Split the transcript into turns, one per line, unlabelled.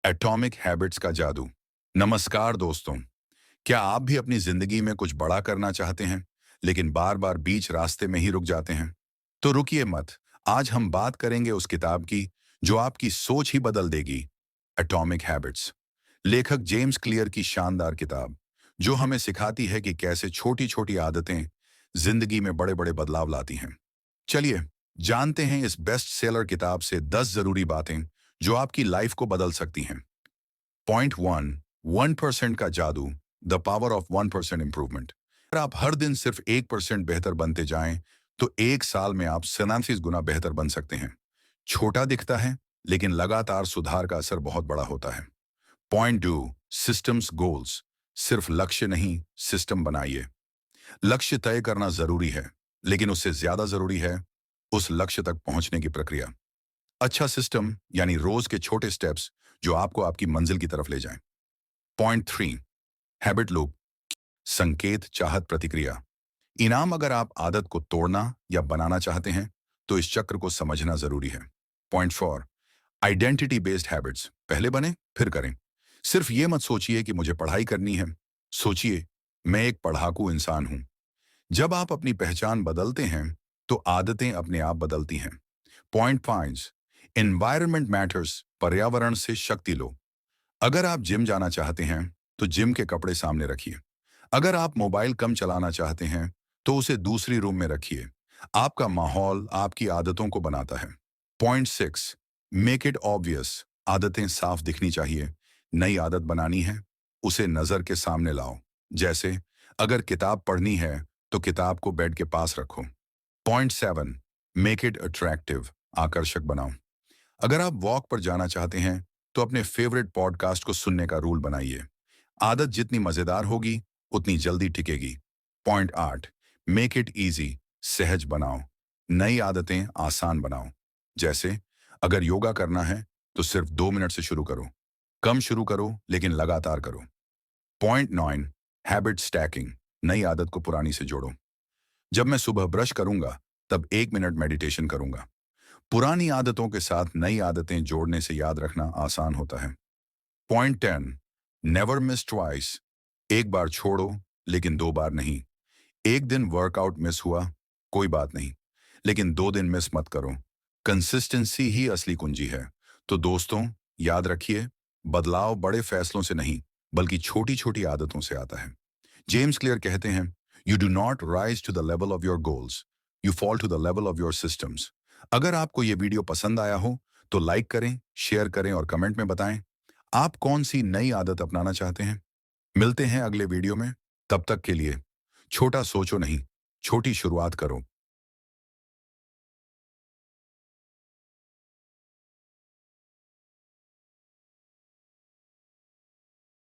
Atomic habits का जादू। नमस्कार दोस्तों। क्या आप भी अपनी जिंदगी में कुछ बड़ा करना चाहते हैं लेकिन बार बार बीच रास्ते में ही रुक जाते हैं? तो रुकिए मत। आज हम बात करेंगे उस किताब की जो आपकी सोच ही बदल देगी। एटॉमिक हैबिट्स, लेखक जेम्स क्लियर की शानदार किताब जो हमें सिखाती है कि कैसे छोटी छोटी आदतें जिंदगी में बड़े बड़े बदलाव लाती हैं। चलिए जानते हैं इस बेस्ट सेलर किताब से 10 जरूरी बातें जो आपकी लाइफ को बदल सकती हैं। पॉइंट 1% का जादू, द पावर ऑफ 1% इंप्रूवमेंट। अगर आप हर दिन सिर्फ 1% बेहतर बनते जाएं तो एक साल में आप 37 गुना बेहतर बन सकते हैं। छोटा दिखता है लेकिन लगातार सुधार का असर बहुत बड़ा होता है। Point 2, systems goals. सिर्फ लक्ष्य नहीं, सिस्टम बनाइए। लक्ष्य तय करना जरूरी है लेकिन उससे ज्यादा जरूरी है उस लक्ष्य तक पहुंचने की प्रक्रिया। अच्छा सिस्टम यानी रोज के छोटे स्टेप्स जो आपको आपकी मंजिल की तरफ ले जाएं। Point 3, habit loop. संकेत, चाहत, प्रतिक्रिया, इनाम। अगर आप आदत को तोड़ना या बनाना चाहते हैं तो इस चक्र को समझना जरूरी है। Point 4, identity based habits. पहले बने फिर करें। सिर्फ ये मत सोचिए कि मुझे पढ़ाई करनी है, सोचिए मैं एक पढ़ाकू इंसान हूं। जब आप अपनी पहचान बदलते हैं तो आदतें अपने आप बदलती हैं। Point 5, environment matters. पर्यावरण से शक्ति लो। अगर आप जिम जाना चाहते हैं तो जिम के कपड़े सामने रखिए। अगर आप मोबाइल कम चलाना चाहते हैं तो उसे दूसरी रूम में रखिए। आपका माहौल आपकी आदतों को बनाता है। Point 6, make it obvious. आदतें साफ दिखनी चाहिए। नई आदत बनानी है, उसे नजर के सामने लाओ। जैसे अगर किताब पढ़नी है तो किताब को बेड के पास रखो। Point 7, make it attractive. आकर्षक बनाओ। अगर आप वॉक पर जाना चाहते हैं तो अपने फेवरेट पॉडकास्ट को सुनने का रूल बनाइए। आदत जितनी मजेदार होगी उतनी जल्दी टिकेगी। Point 8, make it easy. सहज बनाओ। नई आदतें आसान बनाओ। जैसे अगर योगा करना है तो सिर्फ 2 मिनट से शुरू करो। कम शुरू करो लेकिन लगातार करो। Point 9, habit stacking. नई आदत को पुरानी से जोड़ो। जब मैं सुबह ब्रश करूंगा तब 1 मिनट मेडिटेशन करूंगा। पुरानी आदतों के साथ नई आदतें जोड़ने से याद रखना आसान होता है। Point 10, never miss twice. एक बार छोड़ो लेकिन 2 बार नहीं। एक दिन वर्कआउट मिस हुआ, कोई बात नहीं, लेकिन 2 दिन मिस मत करो। कंसिस्टेंसी ही असली कुंजी है। तो दोस्तों, याद रखिए, बदलाव बड़े फैसलों से नहीं बल्कि छोटी छोटी आदतों से आता है। जेम्स क्लियर कहते हैं, you do not rise to the level of your goals, you fall to the level of your systems. अगर आपको ये वीडियो पसंद आया हो तो लाइक करें, शेयर करें और कमेंट में बताएं आप कौन सी नई आदत अपनाना चाहते हैं। मिलते हैं अगले वीडियो में। तब तक के लिए छोटा सोचो नहीं, छोटी शुरुआत करो।